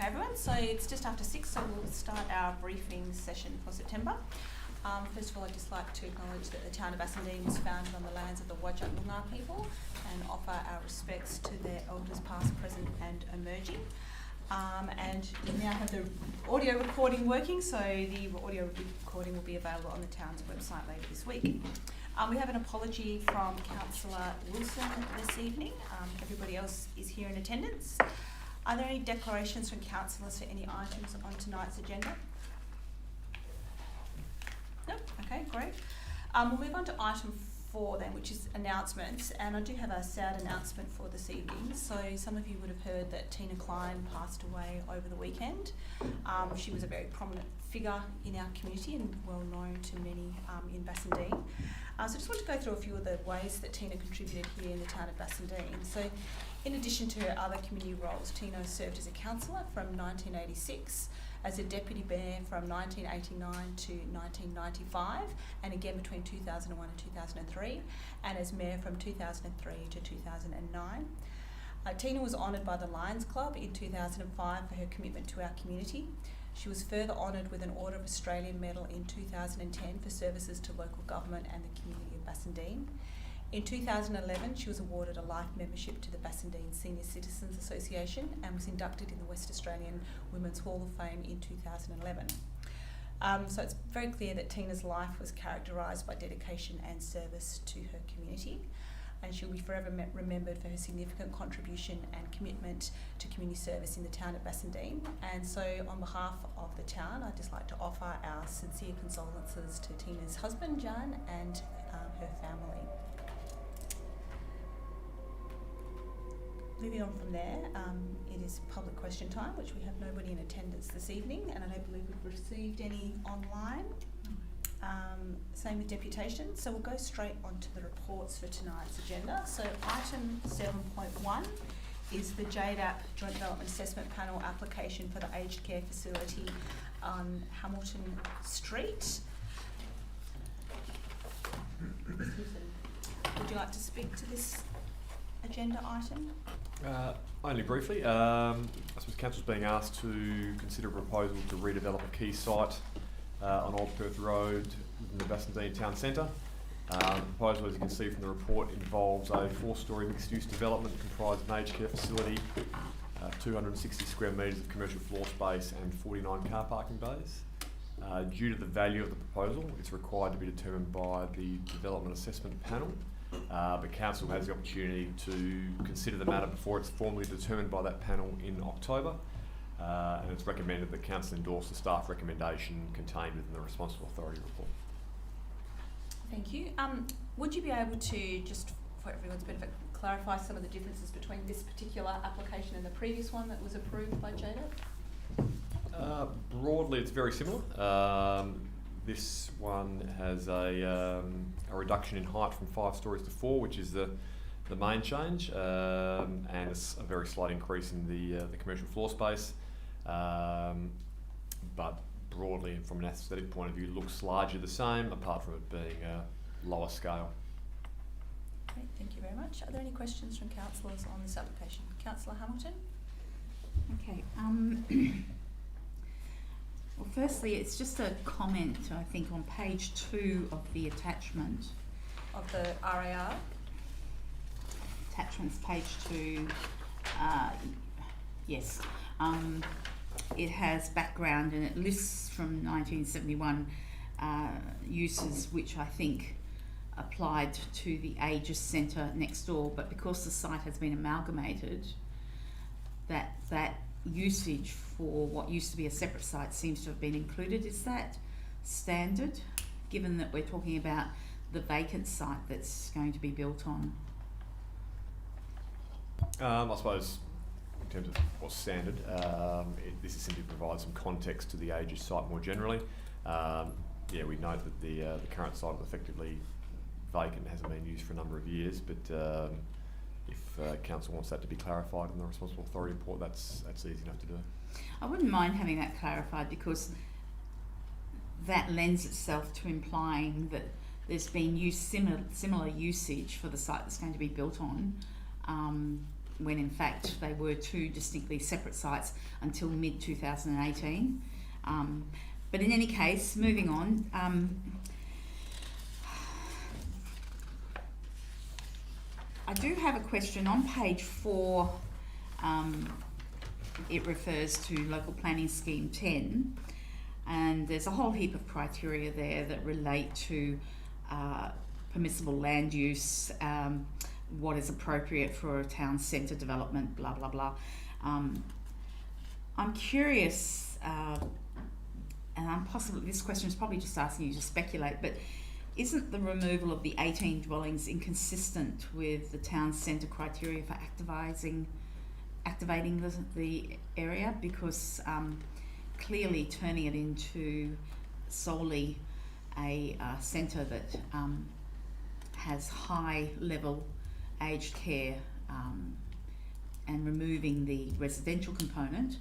Okay everyone, so it's just after 6, so we'll start our briefing session for September. First of all, I'd just like to acknowledge that the town of Bassendean was founded on the lands of the Whadjuk Noongar people and offer our respects to their elders past, present and emerging. And we now have the audio recording working, so the audio recording will be available on the town's website later this week. We have an apology from Councillor Wilson this evening. Everybody else is here in attendance. Are there any declarations from councillors for any items on tonight's agenda? No? Okay, great. We'll move on to item 4 then, which is announcements, and I do have a sad announcement for this evening. So some of you would have heard that Tina Klein passed away over the weekend. She was a very prominent figure in our community and well known to many in Bassendean. So I just want to go through a few of the ways that Tina contributed here in the town of Bassendean. So in addition to her other community roles, Tina served as a councillor from 1986, as a deputy mayor from 1989 to 1995, and again between 2001 and 2003, and as mayor from 2003 to 2009. Tina was honoured by the Lions Club in 2005 for her commitment to our community. She was further honoured with an Order of Australia Medal in 2010 for services to local government and the community of Bassendean. In 2011, she was awarded a life membership to the Bassendean Senior Citizens Association and was inducted in the West Australian Women's Hall of Fame in 2011. So it's very clear that Tina's life was characterised by dedication and service to her community, and she'll be forever remembered for her significant contribution and commitment to community service in the town of Bassendean. And so on behalf of the town, I'd just like to offer our sincere condolences to Tina's husband, Jan, and her family. Moving on from there, it is public question time, which we have nobody in attendance this evening, and I don't believe we've received any online. Same with deputation, so we'll go straight on to the reports for tonight's agenda. So item 7.1 is the JDAP Joint Development Assessment Panel application for the aged care facility on Hamilton Street. Would you like to speak to this agenda item? Only briefly. I suppose Council's being asked to consider a proposal to redevelop a key site on Old Perth Road within the Bassendean Town Centre. The proposal, as you can see from the report, involves a 4-storey mixed-use development comprised of an aged care facility, 260 square metres of commercial floor space and 49 car parking bays. Due to the value of the proposal, it's required to be determined by the Development Assessment Panel. But Council has the opportunity to consider the matter before it's formally determined by that panel in October, and it's recommended that Council endorse the staff recommendation contained within the Responsible Authority report. Thank you. Would you be able to, just for everyone's benefit, clarify some of the differences between this particular application and the previous one that was approved by JDAP? Broadly, it's very similar. This one has a reduction in height from 5 storeys to 4, which is the main change, and it's a very slight increase in the commercial floor space. But broadly, from an aesthetic point of view, looks largely the same, apart from it being a lower scale. Great, thank you very much. Are there any questions from councillors on this application? Councillor Hamilton? Okay. Well, firstly, it's just a comment, I think, on page 2 of the attachment. Of the RAR? Attachment's page 2. Yes. It has background and it lists from 1971 uses which I think applied to the Aegis Centre next door, but because the site has been amalgamated, that usage for what used to be a separate site seems to have been included. Is that standard, given that we're talking about the vacant site that's going to be built on? I suppose in terms of what's standard, this is simply provides some context to the Aegis site more generally. Yeah, we note that the current site is effectively vacant, hasn't been used for a number of years, but if Council wants that to be clarified in the Responsible Authority report, that's easy enough to do. I wouldn't mind having that clarified, because that lends itself to implying that there's been similar usage for the site that's going to be built on, when in fact they were two distinctly separate sites until mid-2018. But in any case, moving on, I do have a question on page 4. It refers to Local Planning Scheme 10, and there's a whole heap of criteria there that relate to permissible land use, what is appropriate for a town centre development, blah blah blah. I'm curious, and this question is probably just asking you to speculate, but isn't the removal of the 18 dwellings inconsistent with the town centre criteria for activating the area? Because clearly turning it into solely a centre that has high level aged care, and removing the residential component,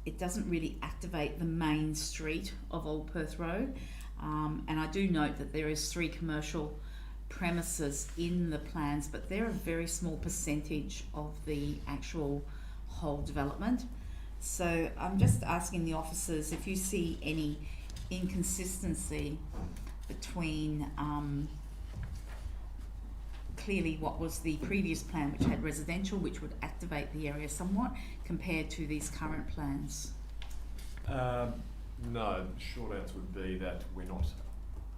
it doesn't really activate the main street of Old Perth Road. And I do note that there is 3 commercial premises in the plans, but they're a very small percentage of the actual whole development. So I'm just asking the officers if you see any inconsistency between clearly what was the previous plan, which had residential, which would activate the area somewhat, compared to these current plans. No, the short answer would be that we're not,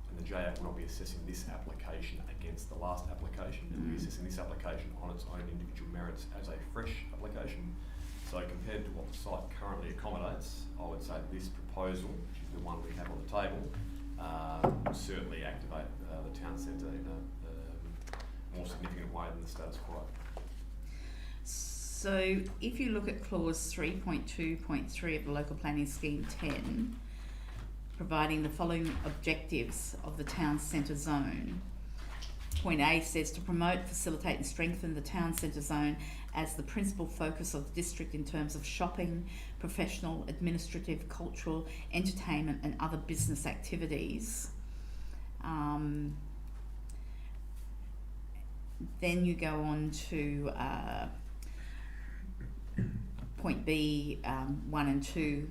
and the JAC will not be assessing this application against the last application. It will be assessing this application on its own individual merits as a fresh application. So compared to what the site currently accommodates, I would say this proposal, which is the one we have on the table, will certainly activate the town centre in a more significant way than the status quo. So if you look at clause 3.2.3 of the Local Planning Scheme 10, providing the following objectives of the town centre zone. Point A says to promote, facilitate and strengthen the town centre zone as the principal focus of the district in terms of shopping, professional, administrative, cultural, entertainment and other business activities. Then you go on to point B, 1 and 2,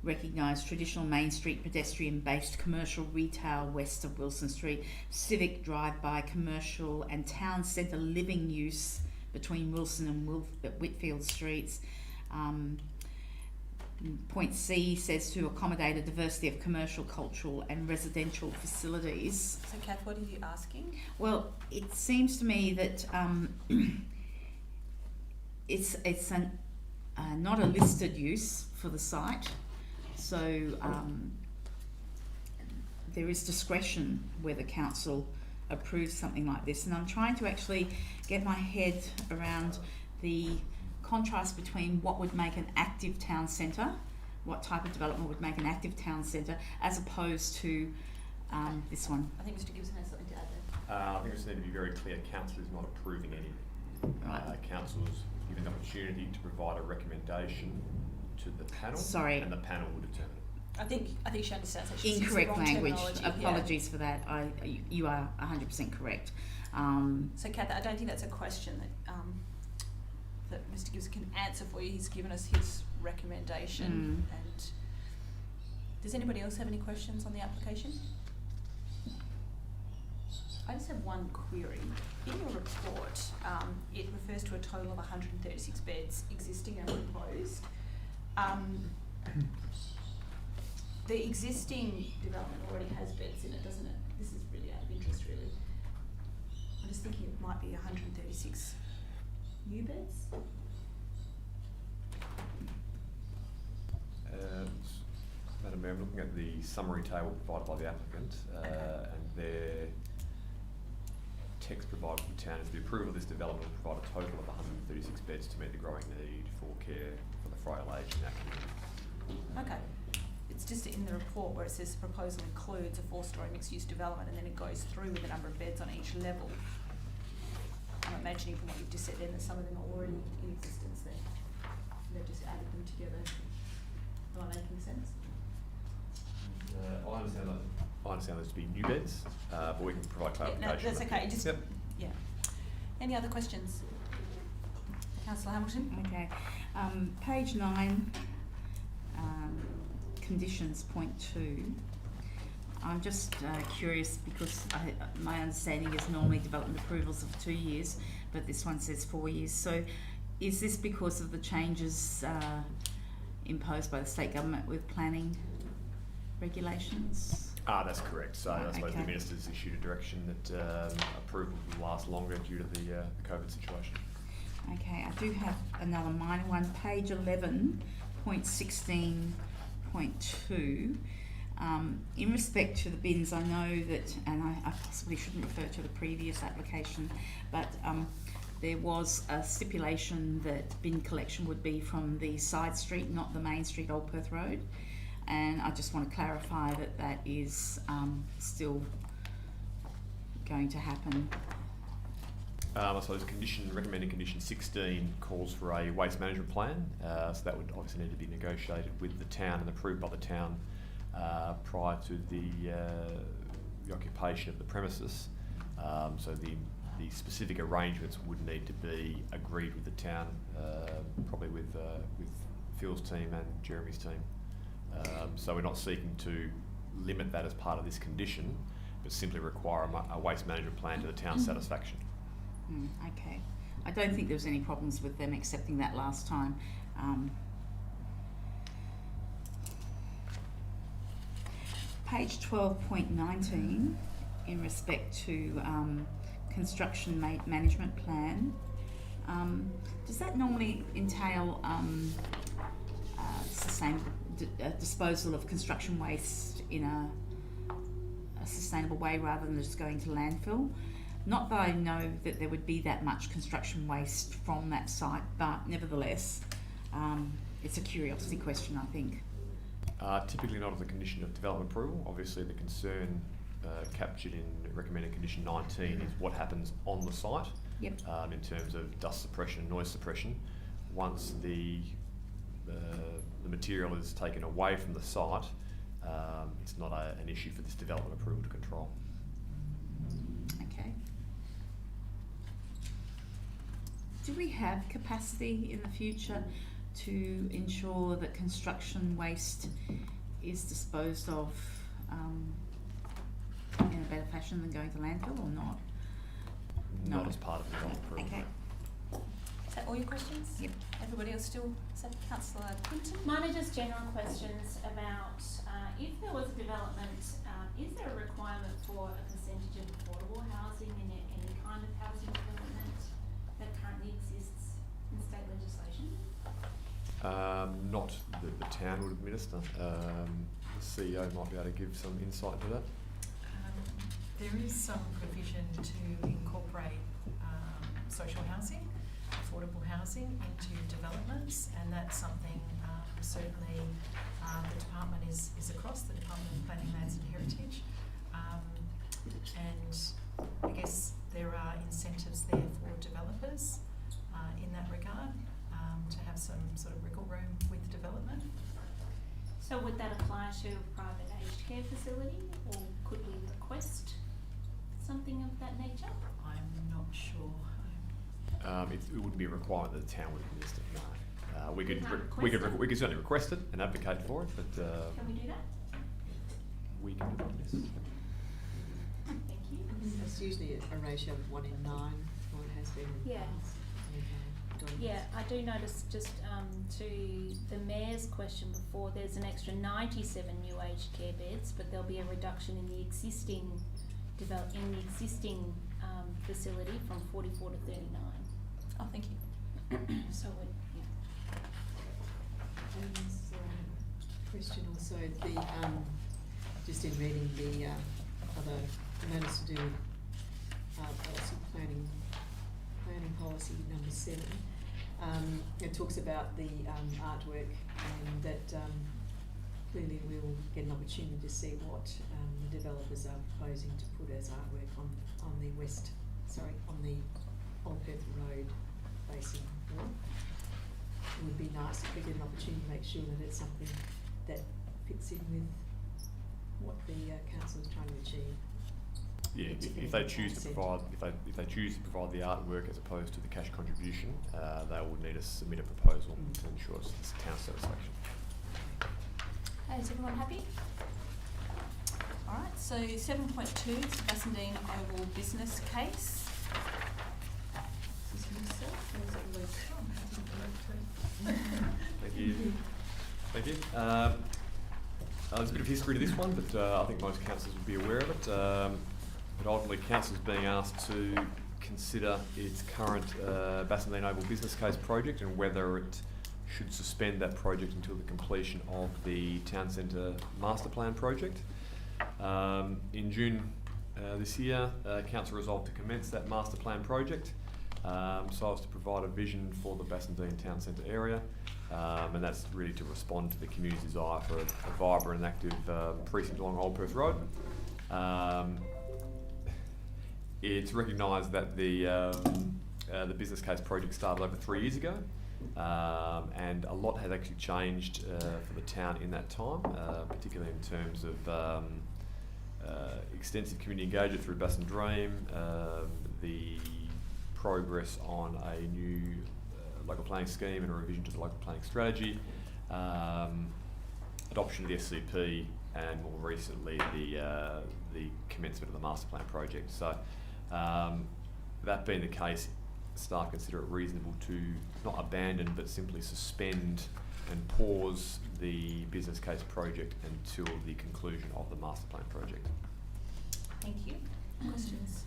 recognise traditional Main Street pedestrian-based commercial retail west of Wilson Street, civic drive-by commercial and town centre living use between Wilson and Whitfield Streets. Point C says to accommodate a diversity of commercial, cultural and residential facilities. So Kath, what are you asking? Well, it seems to me that it's not a listed use for the site, so there is discretion whether council approves something like this, and I'm trying to actually get my head around the contrast between what would make an active town centre, what type of development would make an active town centre, as opposed to this one. I think Mr Gibson has something to add there. I think we just need to be very clear, council is not approving anything. Right. Council is given the opportunity to provide a recommendation to the panel, and the panel will determine it. I think she understands that she's Incorrect using the wrong language. terminology. Apologies for that. You are 100% correct. So Kath, I don't think that's a question that Mr Gibson can answer for you. He's given us his recommendation. And does anybody else have any questions on the application? I just have one query. In your report, it refers to a total of 136 beds existing and proposed. The existing development already has beds in it, doesn't it? This is really out of interest, really. I'm just thinking it might be 136 new beds. Madam Mayor, I'm looking at the summary table provided by the applicant, and their text provided for the town is the approval of this development will provide a total of 136 beds to meet the growing need for care for the frail aged in our community. Okay. It's just in the report where it says the proposal includes a 4-storey mixed-use development, and then it goes through with the number of beds on each level. I'm imagining from what you've just said then that some of them are already in existence there. They've just added them together. Am I making sense? I understand those to be new beds, but we can provide clarification. No, that's okay. Just, yep. Yeah. Any other questions? Councillor Hamilton? Okay. Page 9, conditions, point 2. I'm just curious because my understanding is normally development approvals of 2 years, but this one says 4 years. So is this because of the changes imposed by the state government with planning regulations? That's correct. So I suppose Okay. the Minister's issued a direction that approval will last longer due to the COVID situation. Okay, I do have another minor one. Page 11.16.2. In respect to the bins, I know that, and I possibly shouldn't refer to the previous application, but there was a stipulation that bin collection would be from the side street, not the main street, Old Perth Road. And I just want to clarify that that is still going to happen. I suppose recommended condition 16 calls for a waste management plan, so that would obviously need to be negotiated with the town and approved by the town prior to the occupation of the premises. So the specific arrangements would need to be agreed with the town, probably with Phil's team and Jeremy's team. So we're not seeking to limit that as part of this condition, but simply require a waste management plan to the town's satisfaction. Okay. I don't think there was any problems with them accepting that last time. Page 12.19, in respect to construction management plan, does that normally entail disposal of construction waste in a sustainable way rather than just going to landfill? Not that I know that there would be that much construction waste from that site, but nevertheless, it's a curiosity question, I think. Typically not as a condition of development approval. Obviously the concern captured in recommended condition 19 is what happens on the site. Yep. In terms of dust suppression and noise suppression. Once the material is taken away from the site, it's not an issue for this development approval to control. Okay. Do we have capacity in the future to ensure that construction waste is disposed of in a better fashion than going to landfill, or not? No. Not as part of the development approval. Okay. Is that all your questions? Yep. Everybody else still? Is that Councillor Clinton? Mine are just general questions about if there was a development, is there a requirement for a percentage of affordable housing in any kind of housing development that currently exists in state legislation? Not that the town would administer. The CEO might be able to give some insight to that. There is some provision to incorporate social housing, affordable housing into developments, and that's something certainly the department is across, the Department of Planning, Lands and Heritage, and I guess there are incentives there for developers in that regard to have some sort of wriggle room with development. So would that apply to a private aged care facility, or could we request something of that nature? I'm not sure. It wouldn't be a requirement that the town would administer. No. We could certainly request it and advocate for it, but Can we do that? we can do this. Thank you. It's usually a ratio of 1 in 9, or it has been in the Yeah. past. Yeah, I do notice just to the Mayor's question before, there's an extra 97 new aged care beds, but there'll be a reduction in the existing facility from 44 to 39. Oh, thank you. So yeah. And there's a question also, just in reading the other notice to do policy planning policy number 7, it talks about the artwork, and that clearly we'll get an opportunity to see what the developers are proposing to put as artwork on the Old Perth Road facing wall. It would be nice if we get an opportunity to make sure that it's something that fits in with what the council is trying to achieve. Yeah, if they choose to provide, if they choose to provide the artwork as opposed to the cash contribution, they will need to submit a proposal to ensure it's town satisfaction. Okay, is everyone happy? Alright, so 7.2 is the Bassendean Oval business case. Is this yourself or is it Luke? Thank you. Thank you. There's a bit of history to this one, but I think most councillors would be aware of it. But ultimately, council is being asked to consider its current Bassendean Oval business case project and whether it should suspend that project until the completion of the town centre master plan project. In June this year, council resolved to commence that master plan project so as to provide a vision for the Bassendean town centre area, and that's really to respond to the community's desire for a vibrant and active precinct along Old Perth Road. It's recognised that the business case project started over 3 years ago, and a lot has actually changed for the town in that time, particularly in terms of extensive community engagement through Bass and Dream, the progress on a new local planning scheme and a revision to the local planning strategy, adoption of the SCP, and more recently the commencement of the master plan project. So that being the case, staff consider it reasonable to not abandon but simply suspend and pause the business case project until the conclusion of the master plan project. Thank you. Questions?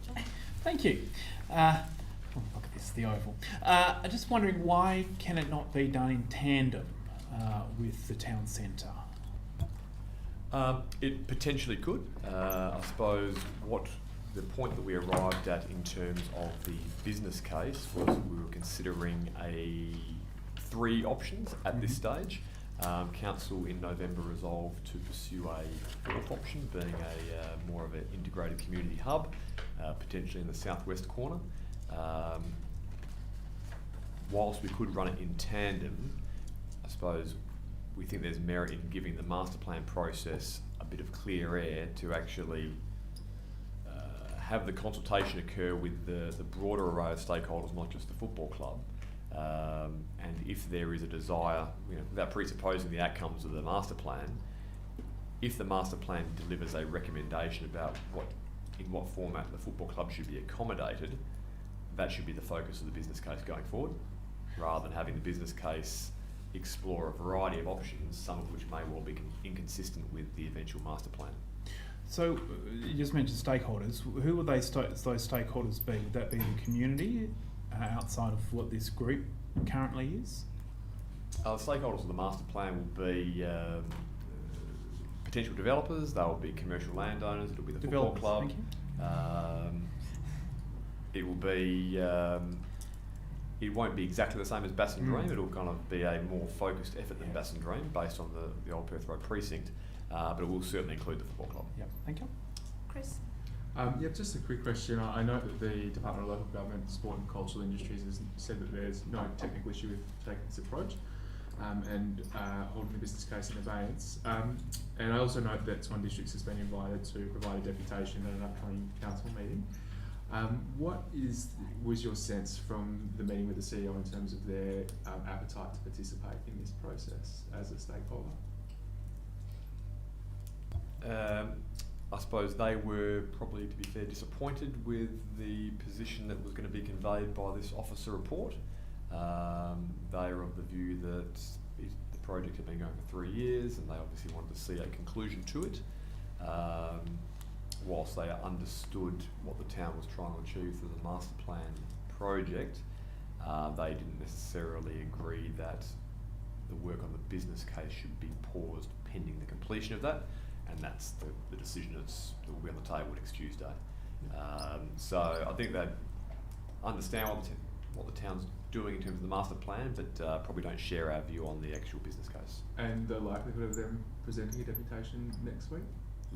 John? Thank you. Look at this, the oval. I'm just wondering, why can it not be done in tandem with the town centre? It potentially could. I suppose what the point that we arrived at in terms of the business case was we were considering 3 options at this stage. Council in November resolved to pursue a 4th option, being more of an integrated community hub, potentially in the southwest corner. Whilst we could run it in tandem, I suppose we think there's merit in giving the master plan process a bit of clear air to actually have the consultation occur with the broader array of stakeholders, not just the football club. And if there is a desire, without presupposing the outcomes of the master plan, if the master plan delivers a recommendation about in what format the football club should be accommodated, that should be the focus of the business case going forward, rather than having the business case explore a variety of options, some of which may well be inconsistent with the eventual master plan. So you just mentioned stakeholders. Who would those stakeholders be? Would that be the community outside of what this group currently is? The stakeholders of the master plan will be potential developers, they will be commercial landowners, it will be the football club. It will be, it won't be exactly the same as Bass and Dream, it'll kind of be a more focused effort than Bass and Dream based on the Old Perth Road precinct, but it will certainly include the football club. Yep, thank you. Chris? Just a quick question. I note that the Department of Local Government, Sport and Cultural Industries has said that there's no technical issue with taking this approach and holding the business case in abeyance. And I also note that Swan Districts has been invited to provide a deputation at an upcoming council meeting. What was your sense from the meeting with the CEO in terms of their appetite to participate in this process as a stakeholder? I suppose they were probably, to be fair, disappointed with the position that was going to be conveyed by this officer report. They are of the view that the project had been going for 3 years and they obviously wanted to see a conclusion to it. Whilst they understood what the town was trying to achieve through the master plan project, they didn't necessarily agree that the work on the business case should be paused pending the completion of that, and that's the decision that will be on the table next Tuesday. So I think they understand what the town's doing in terms of the master plan, but probably don't share our view on the actual business case. And the likelihood of them presenting a deputation next week?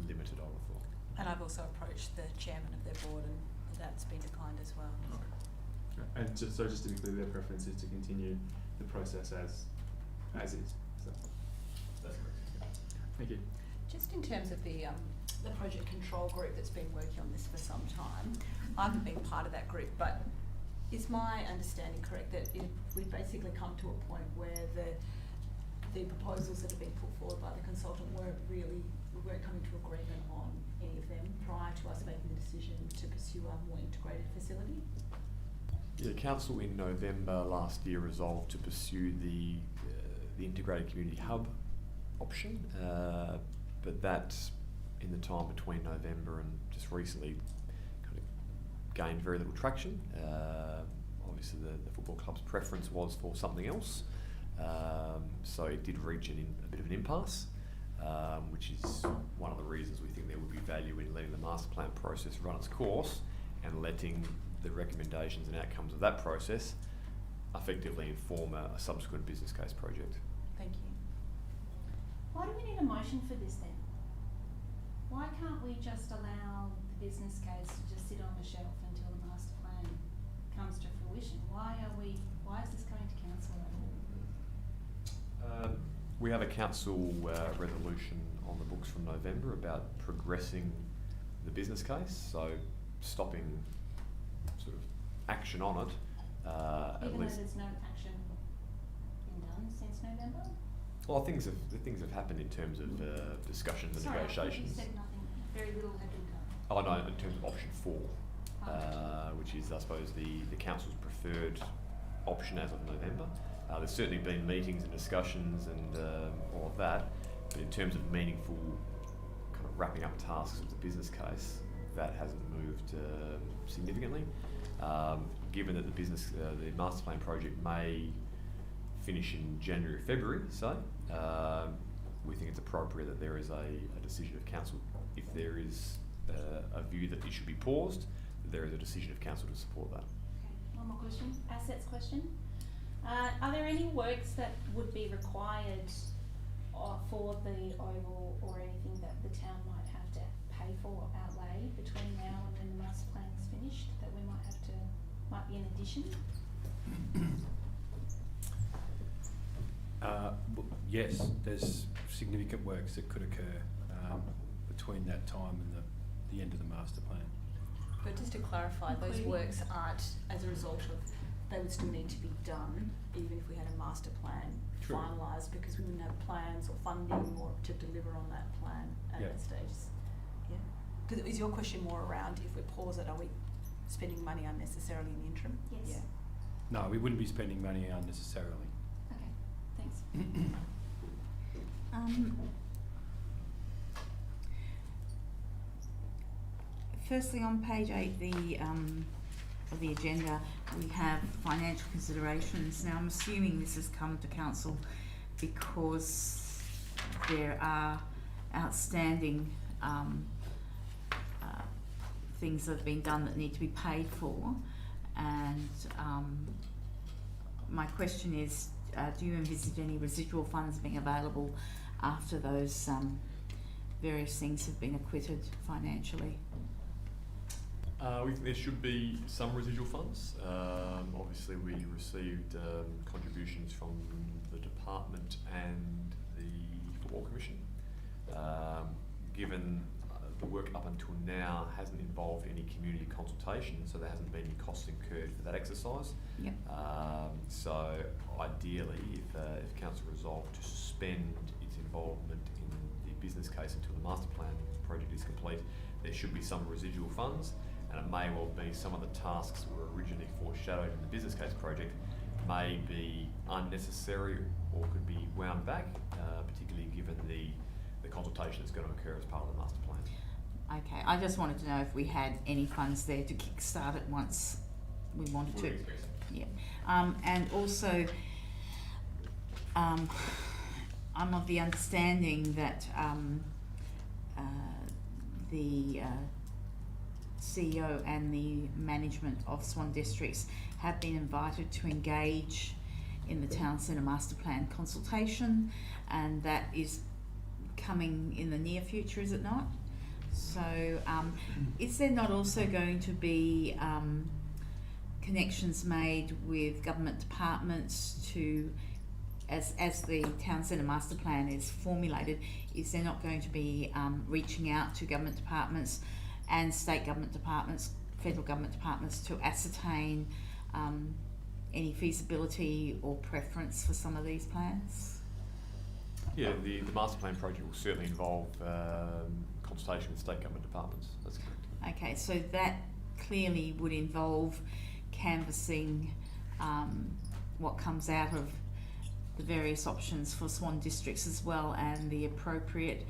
Limited, I would have thought. And I've also approached the chairman of their board and that's been declined as well. Okay. And just to be clear, their preference is to continue the process as is. So. That's correct. Thank you. Just in terms of the the project control group that's been working on this for some time. I haven't been part of that group, but is my understanding correct that we've basically come to a point where the proposals that have been put forward by the consultant we weren't coming to agreement on any of them prior to us making the decision to pursue a more integrated facility? Yeah, Council in November last year resolved to pursue the integrated community hub option, but that in the time between November and just recently kind of gained very little traction. Obviously the football club's preference was for something else, so it did reach a bit of an impasse, which is one of the reasons we think there would be value in letting the master plan process run its course and letting the recommendations and outcomes of that process effectively inform a subsequent business case project. Thank you. Why do we need a motion for this then? Why can't we just allow the business case to just sit on the shelf until the master plan comes to fruition? Why is this going to council at all? We have a council resolution on the books from November about progressing the business case, so stopping sort of action on it, at Even least. though there's no action been done since November? Well, things have happened in terms of discussions and Sorry, I thought you negotiations. said nothing, very little had been done. Oh no, in terms of option 4, Oh. which is I suppose the council's preferred option as of November. There's certainly been meetings and discussions and all of that, but in terms of meaningful kind of wrapping up tasks of the business case, that hasn't moved significantly. Given that the master plan project may finish in January, February, say, we think it's appropriate that there is a decision of council. If there is a view that it should be paused, there is a decision of council to support that. Okay, one more question, assets question. Are there any works that would be required for the oval or anything that the town might have to pay for outlay between now and when the master plan is finished that we might be an addition? Yes, there's significant works that could occur between that time and the end of the master plan. But just to clarify, those Including- works aren't as a result of, they would still need to be done even if we had a master plan True. finalised, because we wouldn't have plans or funding or to deliver on that plan at Yeah. that stage. Yeah. Because is your question more around if we pause it, are we spending money unnecessarily in the interim? Yes. Yeah. No, we wouldn't be spending money unnecessarily. Okay, thanks. Firstly, on page 8 of the agenda, we have financial considerations. Now, I'm assuming this has come to council because there are outstanding things that have been done that need to be paid for, and my question is, do you envisage any residual funds being available after those various things have been acquitted financially? We think there should be some residual funds. Obviously, we received contributions from the department and the Football Commission. Given the work up until now hasn't involved any community consultation, so there hasn't been any costs incurred for that exercise. Yep. So ideally, if council resolved to suspend its involvement in the business case until the master plan project is complete, there should be some residual funds, and it may well be some of the tasks that were originally foreshadowed in the business case project may be unnecessary or could be wound back, particularly given the consultation that's going to occur as part of the master plan. Okay, I just wanted to know if we had any funds there to kickstart it once we wanted to. Yeah, and also, I'm of the understanding that the CEO and the management of Swan Districts have been invited to engage in the Town Centre Master Plan consultation, and that is coming in the near future, is it not? So, is there not also going to be connections made with government departments to as the town centre master plan is formulated, is they're not going to be reaching out to government departments and state government departments, federal government departments, to ascertain any feasibility or preference for some of these plans? Yeah, the master plan project will certainly involve consultation with state government departments. That's correct. Okay, so that clearly would involve canvassing what comes out of the various options for Swan districts as well, and the appropriate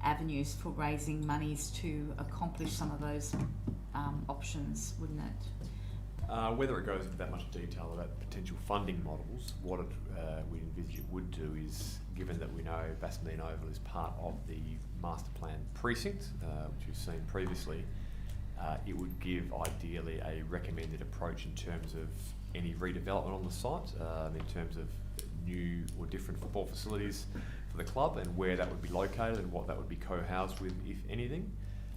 avenues for raising monies to accomplish some of those options, wouldn't it? Whether it goes into that much detail about potential funding models, what we envisage it would do is, given that we know Bassendean Oval is part of the master plan precinct, which we've seen previously, it would give ideally a recommended approach in terms of any redevelopment on the site, in terms of new or different football facilities for the club and where that would be located and what that would be co-housed with, if anything.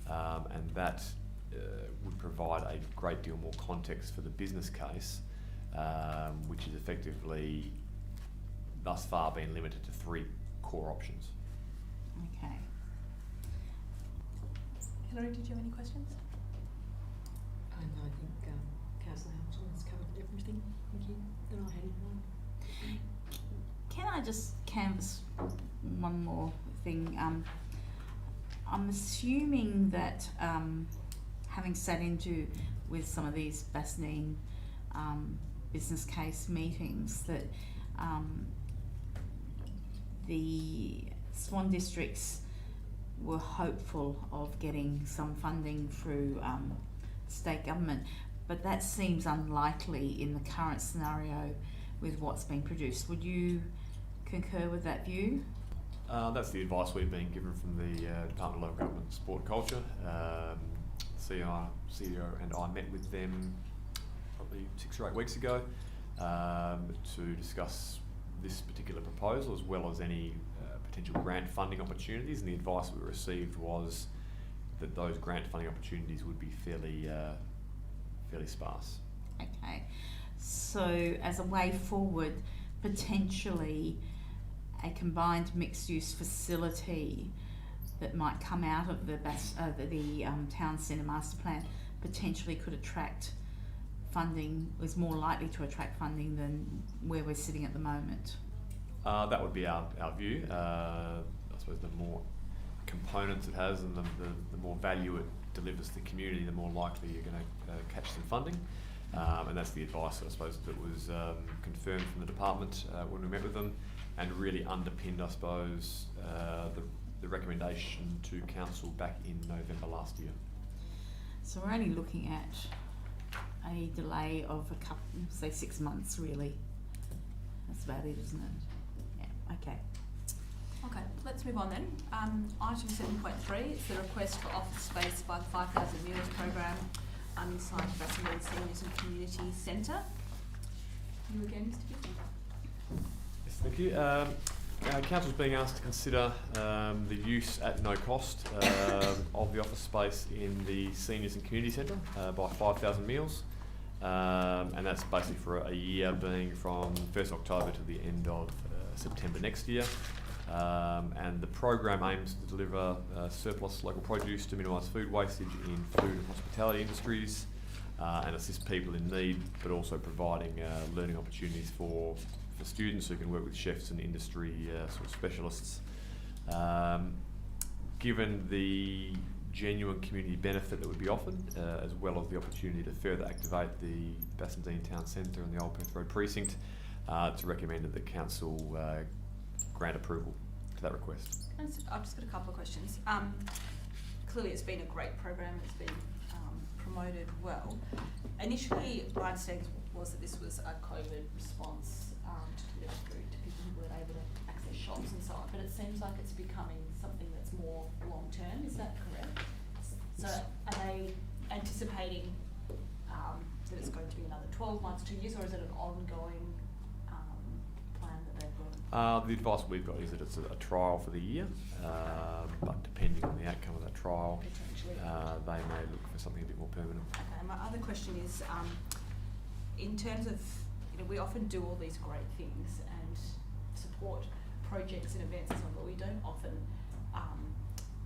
And that would provide a great deal more context for the business case, which is effectively thus far been limited to 3 core options. Okay. Hilary, did you have any questions? And I think Councillor Hamilton has covered everything. Thank you. Then I had it on. Can I just canvass one more thing? I'm assuming that having sat into with some of these Bassendean business case meetings, that the Swan districts were hopeful of getting some funding through state government, but that seems unlikely in the current scenario with what's been produced. Would you concur with that view? That's the advice we've been given from the Department of Local Government, Sport and Culture. CEO and I met with them probably 6 or 8 weeks ago to discuss this particular proposal, as well as any potential grant funding opportunities, and the advice we received was that those grant funding opportunities would be fairly sparse. Okay, so as a way forward, potentially a combined mixed-use facility that might come out of the town centre master plan potentially could attract funding, is more likely to attract funding than where we're sitting at the moment. That would be our view. I suppose the more components it has and the more value it delivers to the community, the more likely you're going to catch some funding. And that's the advice, I suppose, that was confirmed from the department when we met with them, and really underpinned, I suppose, the recommendation to council back in November last year. So we're only looking at a delay of a couple, say 6 months, really. That's about it, isn't it? Yeah. Okay. Okay, let's move on then. Item 7.3, it's the request for office space by the 5,000 meals program inside Bassendean Seniors and Community Centre. You again, Mr. Gibson? Yes, thank you. Council's being asked to consider the use at no cost of the office space in the Seniors and Community Centre by 5,000 meals. And that's basically for a year, being from 1st October to the end of September next year. And the program aims to deliver surplus local produce to minimise food wastage in food and hospitality industries, and assist people in need, but also providing learning opportunities for students who can work with chefs and industry sort of specialists. Given the genuine community benefit that would be offered, as well as the opportunity to further activate the Bassendean Town Centre and the Old Perth Road Precinct, to recommend that the council grant approval to that request. I've just got a couple of questions. Clearly it's been a great program, it's been promoted well. Initially, my understanding was that this was a COVID response to deliver food to people who weren't able to access shops and so on, but it seems like it's becoming something that's more long-term, is that correct? So are they anticipating that it's going to be another 12 months, 2 years, or is it an ongoing plan that they've got? The advice we've got is that it's a trial for the year, but depending on the outcome of that trial, they may look for something a bit more permanent. Okay, my other question is, in terms of, we often do all these great things and support projects and events and so on, but we don't often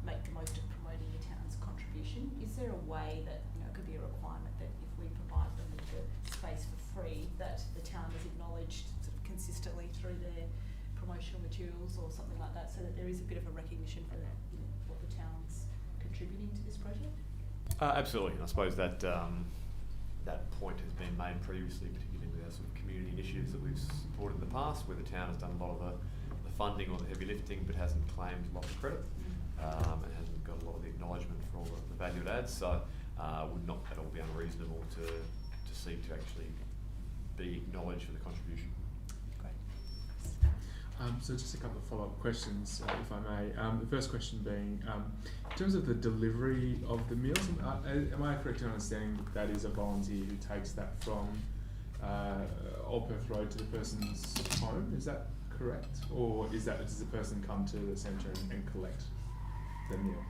make the most of promoting the town's contribution. Is there a way that, you know, it could be a requirement that if we provide them with the space for free, that the town is acknowledged sort of consistently through their promotional materials or something like that, so that there is a bit of a recognition for that, you know, what the town's contributing to this project? Absolutely, and I suppose that that point has been made previously, particularly with our sort of community initiatives that we've supported in the past, where the town has done a lot of the funding or the heavy lifting, but hasn't claimed a lot of credit, and hasn't got a lot of the acknowledgement for all the value it adds. So, would not at all be unreasonable to seek to actually be acknowledged for the contribution. Great. So just a couple of follow-up questions, if I may. The first question being, in terms of the delivery of the meals, am I correct in understanding that is a volunteer who takes that from Old Perth Road to the person's home? Is that correct? Or does the person come to the centre and collect the meal?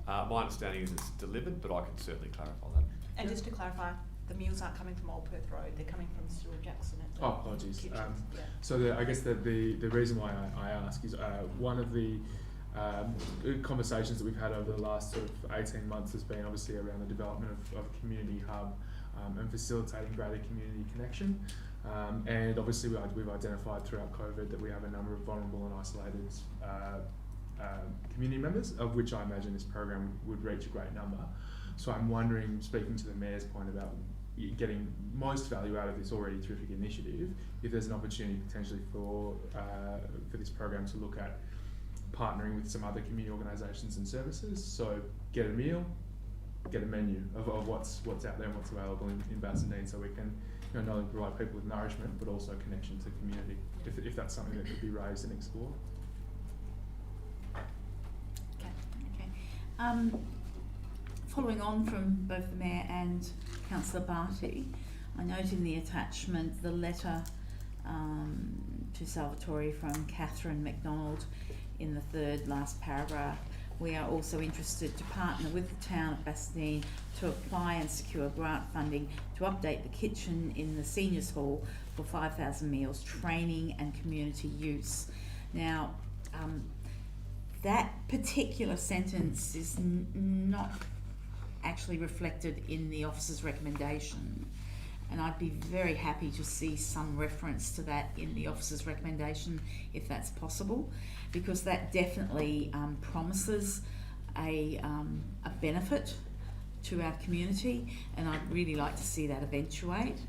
My understanding is it's delivered, but I can certainly clarify that. And just to clarify, the meals aren't coming from Old Perth Road, they're coming from Stuart Jackson at the Oh, apologies. kitchen. Yeah. So I guess the reason why I ask is one of the conversations that we've had over the last sort of 18 months has been obviously around the development of a community hub and facilitating greater community connection. And obviously we've identified throughout COVID that we have a number of vulnerable and isolated community members, of which I imagine this program would reach a great number. So I'm wondering, speaking to the Mayor's point about getting most value out of this already terrific initiative, if there's an opportunity potentially for this program to look at partnering with some other community organisations and services. So get a meal, get a menu of what's out there and what's available in Bassendean, so we can, you know, not only provide people with nourishment but also connection to community. If that's something that could be raised and explored. Okay. Following on from both the Mayor and Councillor Barty, I note in the attachment the letter to Salvatore from Catherine McDonald in the third last paragraph. We are also interested to partner with the town of Bassendean to apply and secure grant funding to update the kitchen in the seniors hall for 5,000 meals, training and community use. Now, that particular sentence is not actually reflected in the officer's recommendation, and I'd be very happy to see some reference to that in the officer's recommendation if that's possible, because that definitely promises a benefit to our community, and I'd really like to see that eventuate.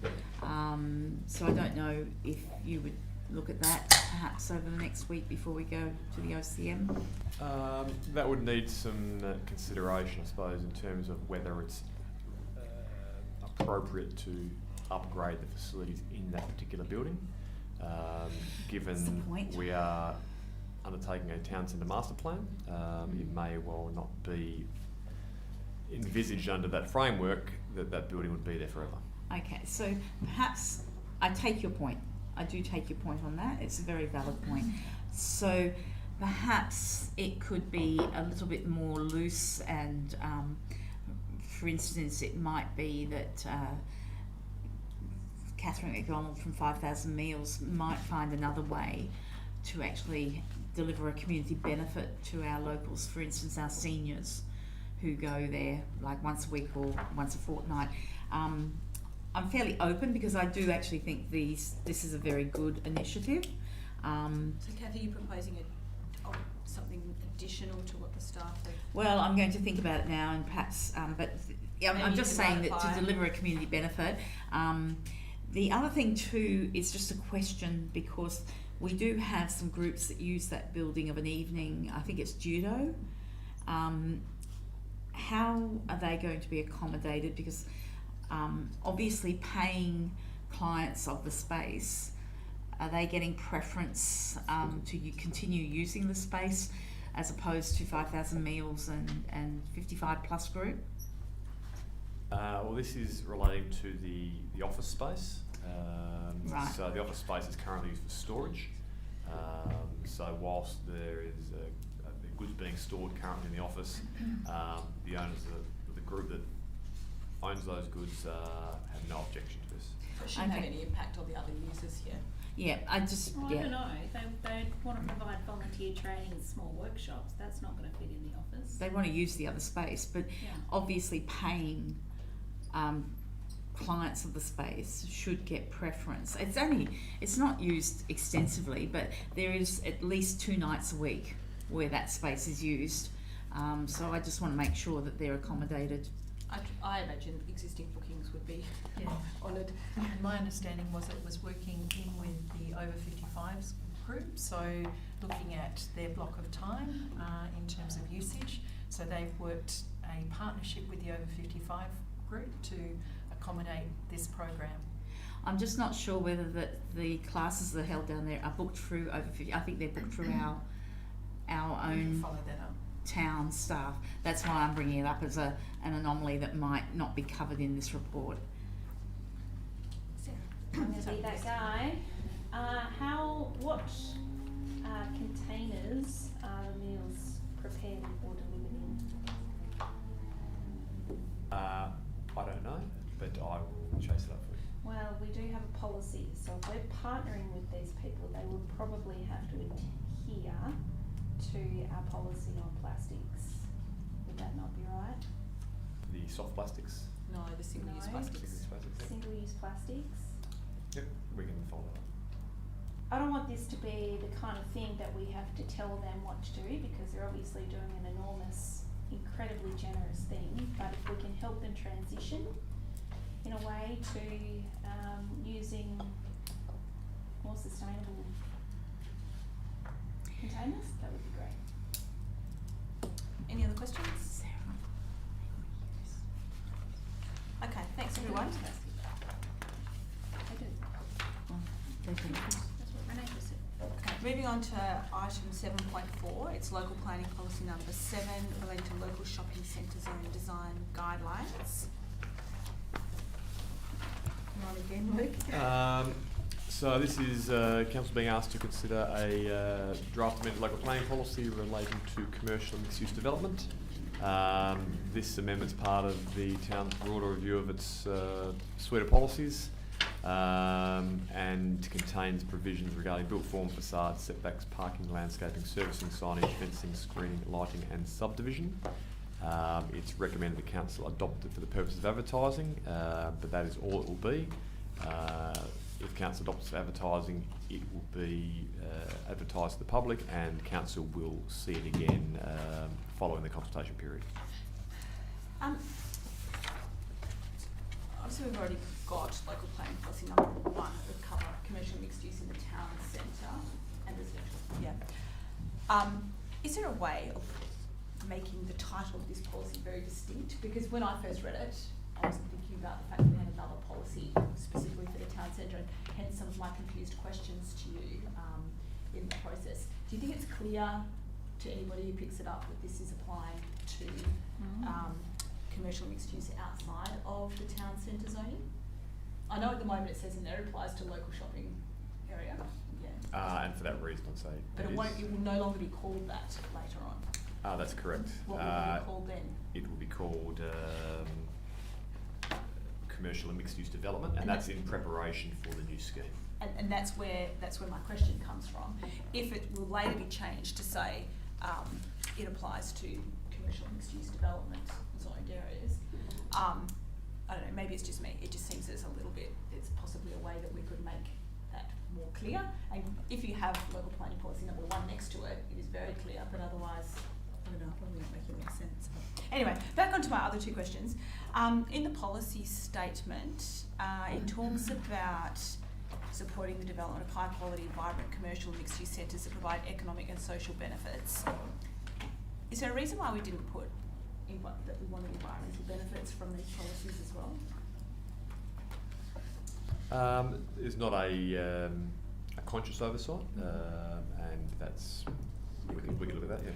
So I don't know if you would look at that perhaps over the next week before we go to the OCM. That would need some consideration, I suppose, in terms of whether it's appropriate to upgrade the facilities in that particular building, given we are undertaking a town centre master plan. It may well not be envisaged under that framework that that building would be there forever. Okay, so perhaps I take your point. I do take your point on that. It's a very valid point. So perhaps it could be a little bit more loose, and for instance, it might be that Catherine McDonald from 5,000 Meals might find another way to actually deliver a community benefit to our locals. For instance, our seniors who go there like once a week or once a fortnight. I'm fairly open because I do actually think this is a very good initiative. So Kathy, are you proposing something additional to what the staff have? Well, I'm going to think about it now and perhaps, but yeah, I'm just saying that to deliver a community benefit. The other thing too is just a question, because we do have some groups that use that building of an evening. I think it's judo. How are they going to be accommodated? Because obviously paying clients of the space, are they getting preference to continue using the space as opposed to 5,000 Meals and 55 plus group? Well, this is relating to the office space. Right. So the office space is currently used for storage. So whilst there is goods being stored currently in the office, the owners of the group that owns those goods have no objection to this. So it shouldn't have any impact on the other users here. Yeah, I just, Well, I yeah. don't know, they want to provide volunteer training and small workshops, that's not going to fit in the office. They want to use the other space, but Yeah. obviously paying clients of the space should get preference. It's not used extensively, but there is at least 2 nights a week where that space is used. So I just want to make sure that they're accommodated. I imagine existing bookings would be Yeah. honoured. And my understanding was it was working in with the over 55s group, so looking at their block of time in terms of usage. So they've worked a partnership with the over 55 group to accommodate this program. I'm just not sure whether the classes that are held down there are booked through over 50. I think they're booked through our We can own follow that up. town staff. That's why I'm bringing it up as an anomaly that might not be covered in this report. I'm going to be that guy. What containers are the meals prepared or delivered in? I don't know, but I will chase it up for you. Well, we do have a policy, so if we're partnering with these people, they would probably have to adhere to our policy on plastics. Would that not be right? The soft plastics. No, the single-use No. plastics. Single-use plastics, yeah. Single-use plastics. Yep, we can follow that up. I don't want this to be the kind of thing that we have to tell them what to do, because they're obviously doing an enormous, incredibly generous thing, but if we can help them transition in a way to using more sustainable containers, that would be great. Any other questions? Okay, thanks everyone. They do. They can- That's what Renee just said. Okay, moving on to item 7.4, it's local planning policy number 7 relating to local shopping centre zone design guidelines. Come on again, Luke. So this is council being asked to consider a draft amended local planning policy relating to commercial and mixed-use development. This amendment's part of the town's broader review of its suite of policies and contains provisions regarding built form facades, setbacks, parking, landscaping, servicing, signage, fencing, screening, lighting and subdivision. It's recommended the council adopt it for the purpose of advertising, but that is all it will be. If council adopts advertising, it will be advertised to the public and council will see it again following the consultation period. Obviously we've already got local planning policy number 1 that would cover commercial mixed use in the town centre and residential, yeah. Is there a way of making the title of this policy very distinct? Because when I first read it, I wasn't thinking about the fact that we had another policy specifically for the town centre, and hence some of my confused questions to you in the process. Do you think it's clear to anybody who picks it up that this is applying to commercial mixed use outside of the town centre zoning? I know at the moment it says in there it applies to local shopping area, yeah. And for that reason, I'd say But it will no longer be called that later on. that's correct. What will it be called then? It will be called commercial and mixed-use development, and that's in preparation for the new scheme. And that's where my question comes from. If it will later be changed to say it applies to commercial and mixed-use development zoned areas, I don't know, maybe it's just me, it just seems there's it's possibly a way that we could make that more clear. And if you have local planning policy number 1 next to it, it is very clear, but otherwise, I don't know, probably not making any sense. Anyway, back onto my other 2 questions. In the policy statement, it talks about supporting the development of high quality, vibrant commercial mixed-use centres that provide economic and social benefits. Is there a reason why we didn't put that we wanted environmental benefits from these policies as well? It's not a conscious oversight, and that's we can look at that. Yeah.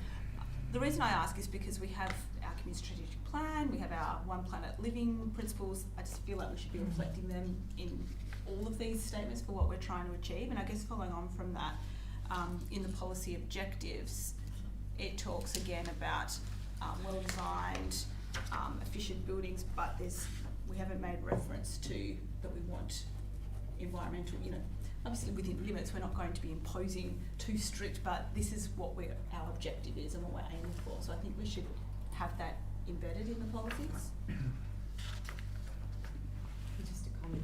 The reason I ask is because we have our community strategic plan, we have our One Planet Living principles. I just feel like we should be reflecting them in all of these statements for what we're trying to achieve. And I guess following on from that, in the policy objectives, it talks again about well-designed, efficient buildings, but we haven't made reference to that we want environmental, obviously within limits, we're not going to be imposing too strict, but this is what our objective is and what we're aiming for. So I think we should have that embedded in the policies. Just a comment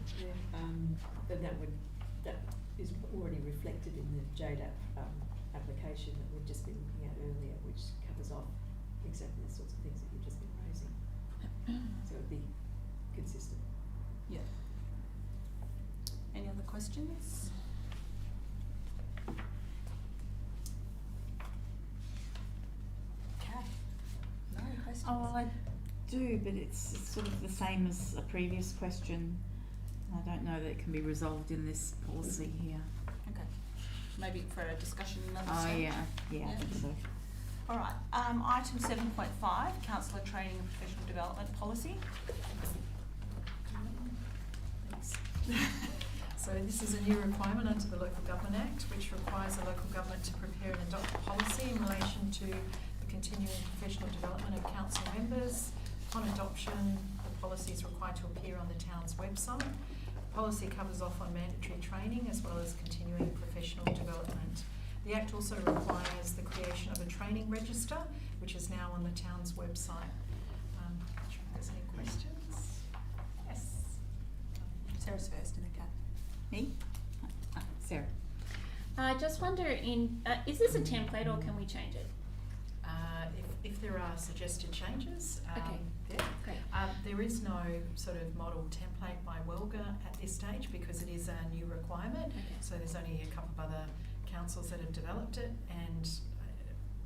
there, that is already reflected in the JDAP application that we've just been looking at earlier, which covers off exactly the sorts of things that you've just been raising. So it would be consistent. Yeah. Any other questions? Okay. No questions? Oh, well, I do, but it's sort of the same as a previous question. I don't know that it can be resolved in this policy here. Okay. Maybe for a discussion another Oh, stage? yeah, I think so. All right, item 7.5, counsellor training and professional development policy. Thanks. So this is a new requirement under the Local Government Act, which requires a local government to prepare and adopt a policy in relation to the continuing professional development of council members. Upon adoption, the policy is required to appear on the town's website. The policy covers off on mandatory training as well as continuing professional development. The Act also requires the creation of a training register, which is now on the town's website. Not sure if there's any questions. Yes. Sarah's first in the cat. Me? Sarah. I just wonder, is this a template or can we change it? If there are suggested changes, Okay. yeah. Great. There is no sort of model template by Welga at this stage because it is a new requirement. Okay. So there's only a couple of other councils that have developed it, and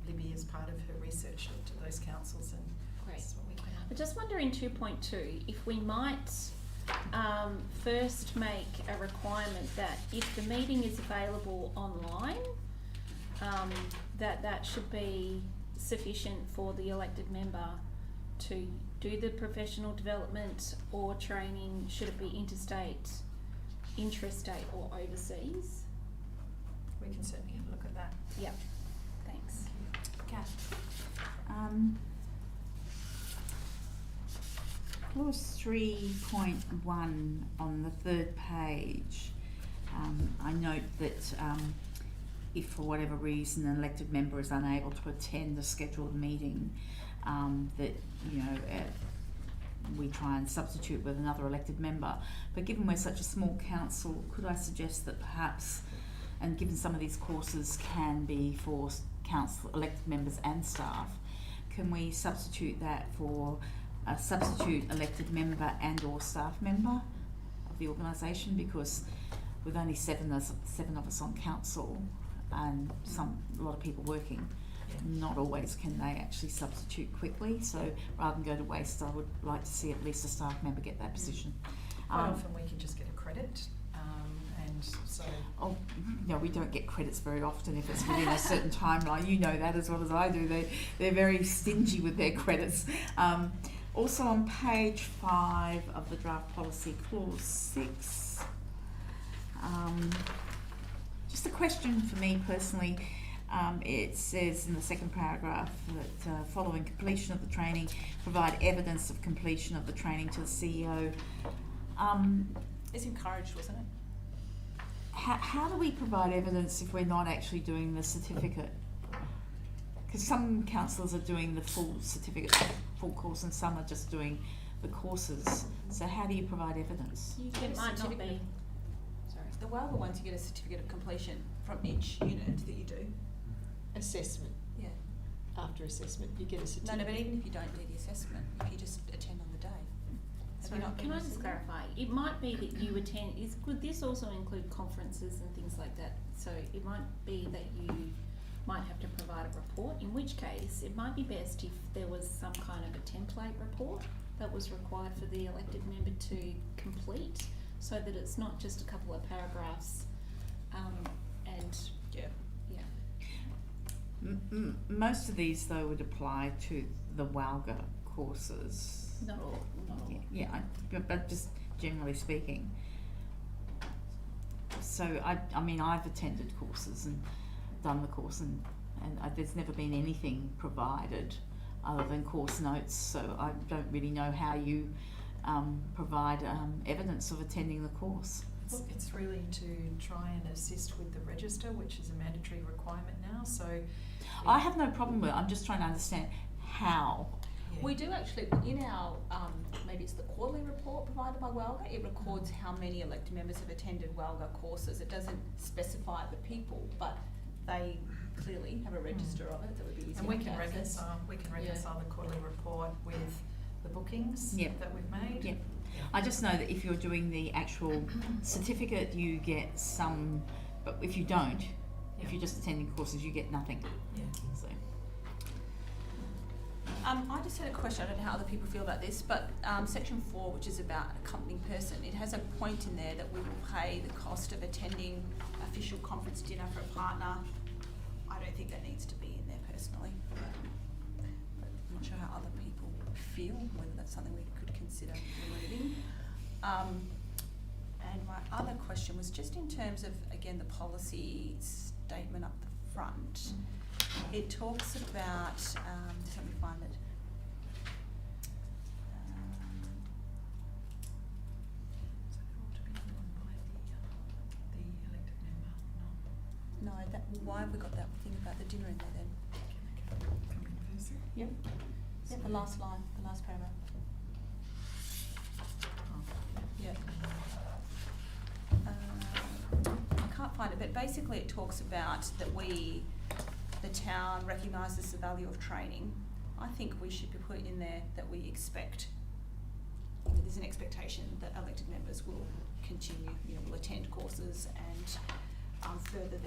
Libby, as part of her research, looked at those councils, and Great. this is what we came up I with. just wonder in 2.2 if we might first make a requirement that if the meeting is available online, that should be sufficient for the elected member to do the professional development or training, should it be interstate, intrastate or overseas? We can certainly have a look at that. Yep, thanks. Cat. Clause 3.1 on the third page, I note that if for whatever reason an elected member is unable to attend a scheduled meeting, that, we try and substitute with another elected member. But given we're such a small council, could I suggest that perhaps, and given some of these courses can be for council elected members and staff, can we substitute that for a substitute elected member and or staff member of the organisation? Because with only seven of us on council and a lot of people working, not always can they actually substitute quickly. So rather than go to waste, I would like to see at least a staff member get that position. Quite often we can just get a credit, and so... Oh, no, we don't get credits very often if it's within a certain timeline. You know that as well as I do. They're very stingy with their credits. Also on page 5 of the draft policy, clause 6, just a question for me personally. It says in the second paragraph that following completion of the training, provide evidence of completion of the training to the CEO. It's encouraged, wasn't it? How do we provide evidence if we're not actually doing the certificate? Because some councillors are doing the full certificate, full course, and some are just doing the courses. So how do you provide evidence? You It get a might not certificate. be. Sorry. The Welga ones, you get a certificate of completion from each unit that you do. Assessment. Yeah. After assessment, you get a No, certificate. but even if you don't do the assessment, if you just attend on the day. Have So you not can I been just receiving? clarify? It might be that you attend, could this also include conferences and things like that? So it might be that you might have to provide a report, in which case it might be best if there was some kind of a template report that was required for the elected member to complete, so that it's not just a couple of paragraphs, and Yeah. Most of these though would apply to the WALGA courses. not all. Yeah, but just generally speaking. So I mean I've attended courses and done the course, and there's never been anything provided other than course notes. So I don't really know how you provide evidence of attending the course. It's really to try and assist with the register, which is a mandatory requirement now, so. I have no problem with it, I'm just trying to understand how. Yeah. We do actually, in our, maybe it's the quarterly report provided by WALGA, it records how many elected members have attended WALGA courses. It doesn't specify the people, but they clearly have a register of it that would be easy And we to can access. reconcile the quarterly report with the bookings Yep. that we've made. Yep. I just know that if you're doing the actual certificate, you get some, but if you don't, if you're just attending courses, you get nothing. Yeah. So. I just had a question, I don't know how other people feel about this, but section 4, which is about accompanying person, it has a point in there that we will pay the cost of attending official conference dinner for a partner. I don't think that needs to be in there personally, but I'm not sure how other people feel, whether that's something we could consider removing. And my other question was just in terms of, again, the policy statement up the front. It talks about, just let me find it. So they're all to be done by the elected member, No, that, why have we got that thing about the dinner in there then? person. Yep. Yep, the last line, the last paragraph. Yep. I can't find it, but basically it talks about that the town recognises the value of training. I think we should be putting in there that we expect, there's an expectation that elected members will continue, will attend courses and further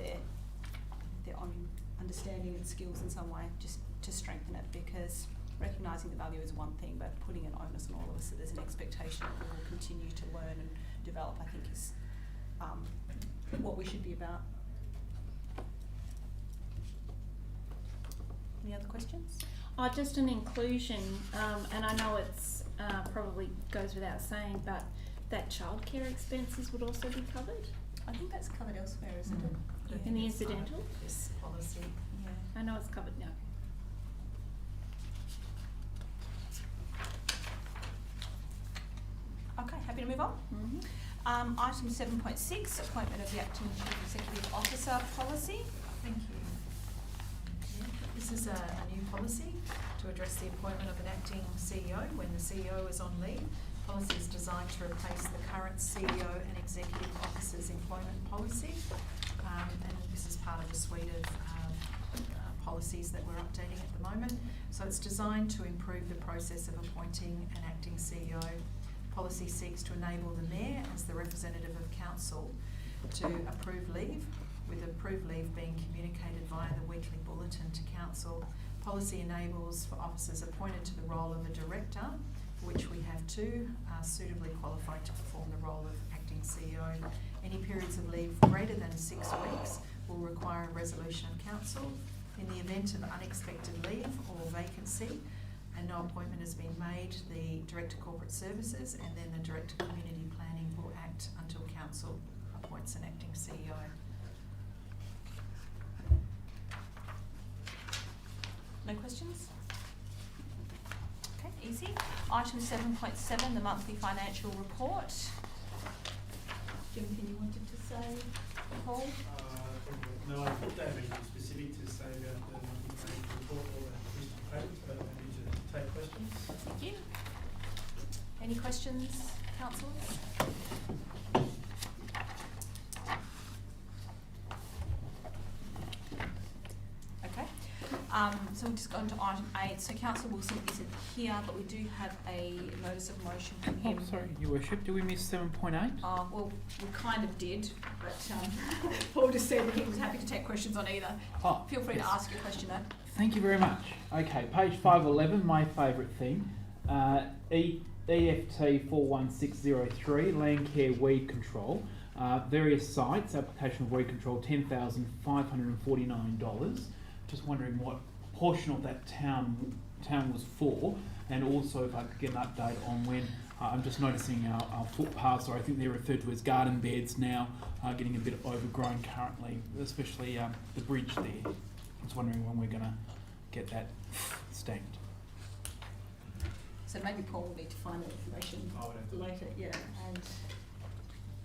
their own understanding and skills in some way, just to strengthen it, because recognising the value is one thing, but putting an onus on all of us that there's an expectation that we will continue to learn and develop, I think is what we should be about. Any other questions? Just an inclusion, and I know it's probably goes without saying, but that childcare expenses would also be covered I think that's covered elsewhere, isn't it? I don't in the think it's part of incidental. this policy. Yeah. I know it's covered now. Okay, happy to move on. Mm-hmm. Item 7.6, appointment of the acting chief executive officer policy. Thank you. This is a new policy to address the appointment of an acting CEO when the CEO is on leave. Policy is designed to replace the current CEO and executive officer's employment policy, and this is part of a suite of policies that we're updating at the moment. So it's designed to improve the process of appointing an acting CEO. Policy seeks to enable the Mayor as the representative of Council to approve leave, with approved leave being communicated via the weekly bulletin to Council. Policy enables for officers appointed to the role of a director, for which we have two, suitably qualified to perform the role of acting CEO. Any periods of leave greater than 6 weeks will require a resolution of Council. In the event of unexpected leave or vacancy, and no appointment has been made, the Director Corporate Services and then the Director Community Planning will act until Council appoints an acting CEO. No questions? Okay, easy. Item 7.7, the monthly financial report. Do you have anything you wanted to say, Paul? No, I don't have anything specific to say about the monthly financial report or the list of payments, but I'm happy to take questions. Thank you. Any questions, councillors? Okay. So we'll just go on to item 8. So Councillor Wilson isn't here, but we do have a notice of motion from Oh, him. sorry, Your Worship, did we miss 7.8? Well, we kind of did, but Paul just said that he was happy to take questions on either. Oh, Feel free yes. to ask your question though. Thank you very much. Okay, page 511, my favourite thing. EFT 41603, land care weed control. Various sites, application of weed control, $10,549. Just wondering what portion of that town was for, and also if I could get an update on when, I'm just noticing our footpaths, or I think they're referred to as garden beds now, getting a bit overgrown currently, especially the bridge there. I was wondering when we're going to get that stamped. So maybe Paul will need to find that information later, yeah. And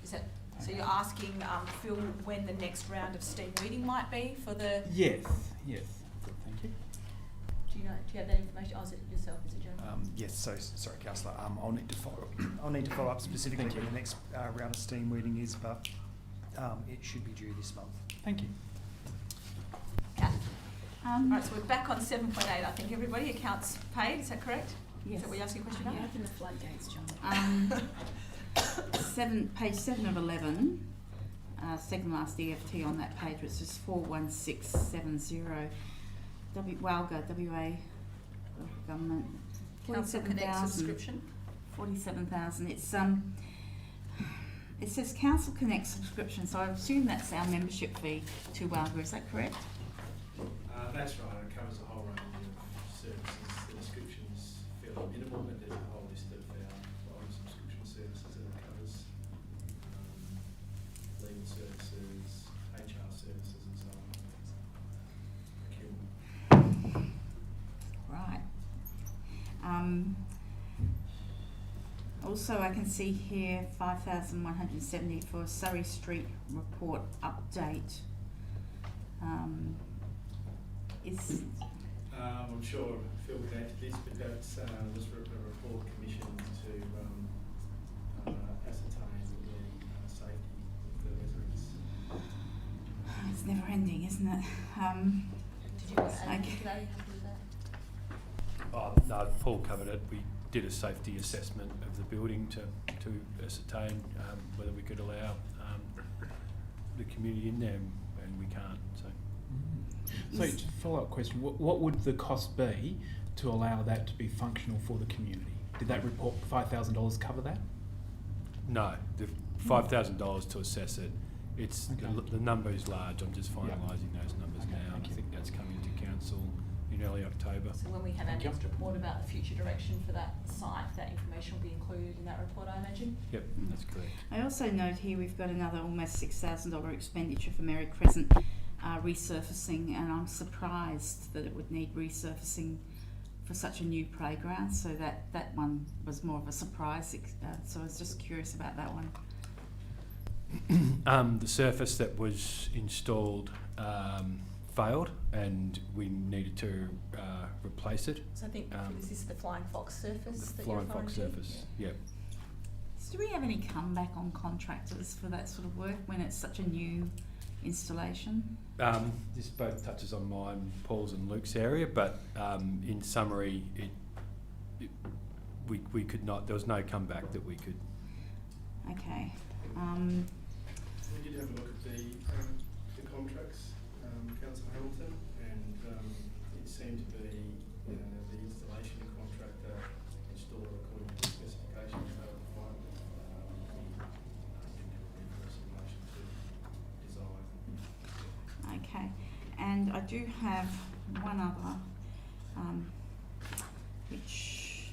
is that So you're asking, Phil, when the next round of STEAM reading might be for the... Yes, yes. Good, thank you. Do you have that information? Oh, is it yourself, is it Joe? Yes, so sorry, Councillor. I'll need to follow up specifically when the next round of STEAM reading is, but it should be due this month. Thank you. Kath? Right, so we're back on 7.8. I think everybody accounts paid. Is that correct? Yes. Is that what you're asking a question about? Yeah. Open the floodgates, John. Page 7 of 11, second last EFT on that page, which is 41670. WALGA, WA government. Council Connect 47,000. subscription. 47,000. It's it says Council Connect subscription, so I assume that's our membership fee to WALGA. Is that correct? That's right, it covers a whole range of services. The description's fairly minimal, but there's a whole list of our subscription services that it covers. Legal services, HR services and so on. Right. Also, I can see here 5,170 for Surrey Street report update. I'm sure Phil can add to this, but that's was a report commissioned to ascertain the safety of the residents. It's never ending, isn't it? Did you want to add Okay. to that? Are you happy with that? Oh, no, Paul covered it. We did a safety assessment of the building to ascertain whether we could allow the community in there, and we can't. So, to follow-up question, what would the cost be to allow that to be functional for the community? Did that report, $5,000, cover that? No, the $5,000 to assess it. It's Okay. the number is large. I'm just finalising those numbers Okay, now, and thank I you. think that's coming to council in early October. So when we have our Thank you. next report about the future direction for that site, that information will be included in that report, I imagine? Yep, that's correct. I also note here we've got another almost $6,000 expenditure for Mary Crescent resurfacing, and I'm surprised that it would need resurfacing for such a new playground. So that one was more of a surprise. So I was just curious about that one. The surface that was installed failed, and we needed to replace it. So I think this is the Flying Fox surface The that Flying you're referring Fox to? surface. Yep. So do we have any comeback on contractors for that sort of work when it's such a new installation? This both touches on mine, Paul's and Luke's area, but in summary, we could not. There was no comeback that we could. Okay. We did have a look at the contracts, Councillor Hamilton, and it seemed to be the installation contractor installed according to the specifications that were required. Didn't have a reference in relation to design. Okay. And I do have one other, which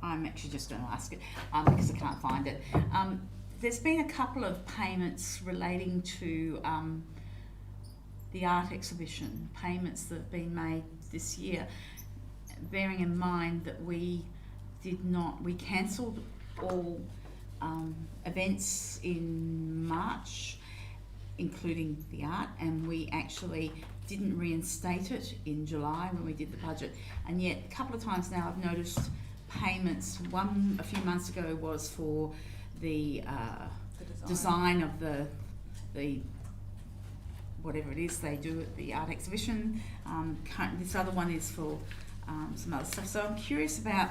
I'm actually just going to ask it because I can't find it. There's been a couple of payments relating to the art exhibition, payments that have been made this year, bearing in mind that we cancelled all events in March, including the art, and we actually didn't reinstate it in July when we did the budget. And yet a couple of times now I've noticed payments. One a few months ago was for the design of the whatever it is they do at the art exhibition. This other one is for some other stuff. So I'm curious about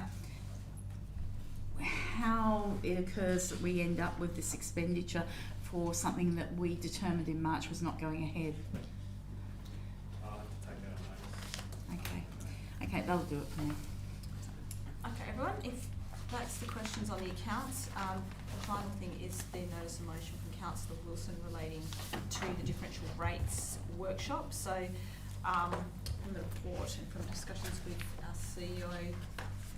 how it occurs that we end up with this expenditure for something that we determined in March was not going ahead. I'll have to take that on notice. Okay, that'll do it for me. Okay, everyone, if that's the questions on the accounts, the final thing is the notice of motion from Councillor Wilson relating to the differential rates workshop. So from the report and from discussions with our CEO,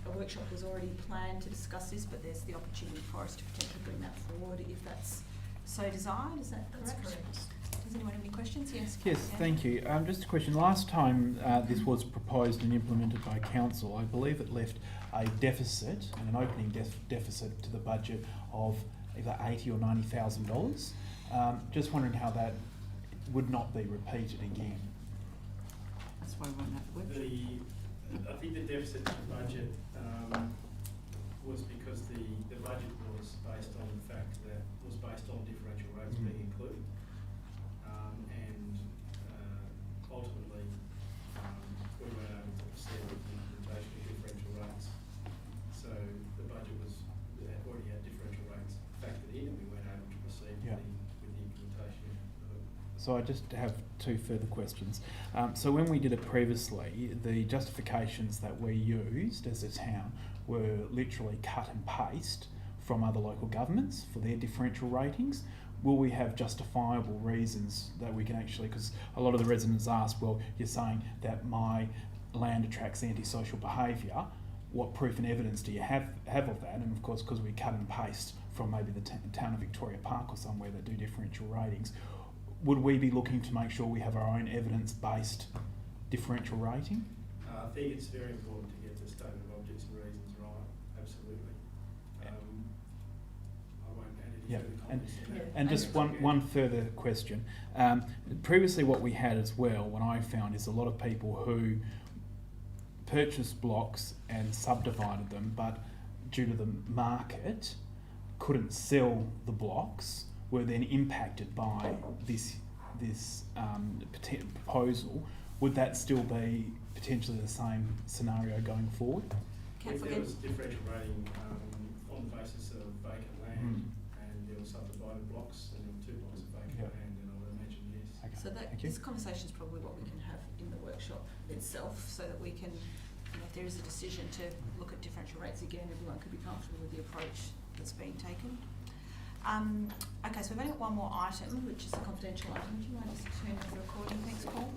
a workshop was already planned to discuss this, but there's the opportunity for us to potentially bring that forward if that's so desired. Is that correct? That's correct. Does anyone have any questions? Yes. Yes, thank you. Just a question. Last time this was proposed and implemented by council, I believe it left a deficit, and an opening deficit to the budget of either $80,000 or $90,000. Just wondering how that would not be repeated again. That's why we want that word. I think the deficit to the budget was because the budget was based on the fact that it was based on differential rates being included, and ultimately we weren't able to proceed with the implementation of differential rates. So the budget already had differential rates factored in, and we weren't able to proceed with the implementation of it. So I just have two further questions. So when we did it previously, the justifications that we used as a town were literally cut and paste from other local governments for their differential ratings. Will we have justifiable reasons that we can actually, because a lot of the residents ask, well, you're saying that my land attracts antisocial behaviour, what proof and evidence do you have of that? And of course, because we cut and paste from maybe the town of Victoria Park or somewhere that do differential ratings, would we be looking to make sure we have our own evidence-based differential rating? I think it's very important to get the statement of objects and reasons right, absolutely. I won't add any further comments to that. And just one further question. Previously what we had as well, what I found, is a lot of people who purchased blocks and subdivided them, but due to the market, couldn't sell the blocks, were then impacted by this proposal. Would that still be potentially the same scenario going forward? If there was differential rating on the basis of vacant land, and there were subdivided blocks, and there were 2 blocks of vacant land, then I would imagine yes. Okay. So that, this conversation is probably what we can have in the workshop itself, so that we can, if there is a decision to look at differential rates again, everyone could be comfortable with the approach that's being taken. Okay, so we've only got one more item, which is a confidential item. Do you mind just turning off the recording? Thanks, Paul.